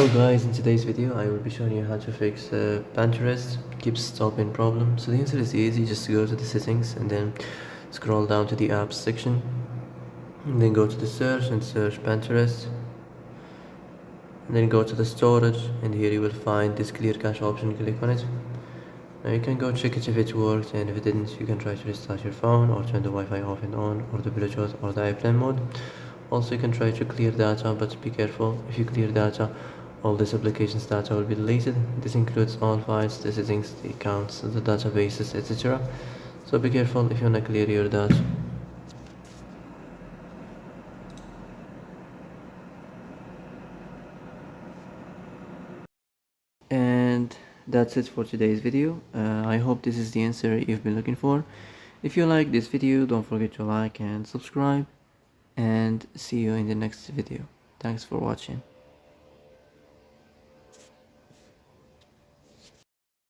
Hello guys, in today's video I will be showing you how to fix Pinterest keeps stopping problem. So the answer is easy, just go to the settings and then scroll down to the apps section and then go to the search and search Pinterest and then go to the storage, and here you will find this clear cache option. Click on it. Now you can go check it if it worked, and if it didn't you can try to restart your phone or turn the Wi-Fi off and on, or the Bluetooth or the airplane mode. Also you can try to clear data, but be careful. If you clear data, all this application's data will be deleted. This includes all files, the settings, the accounts, the databases, etc. So be careful if you wanna clear your data. And that's it for today's video. I hope this is the answer you've been looking for. If you like this video, don't forget to like and subscribe, and see you in the next video. Thanks for watching.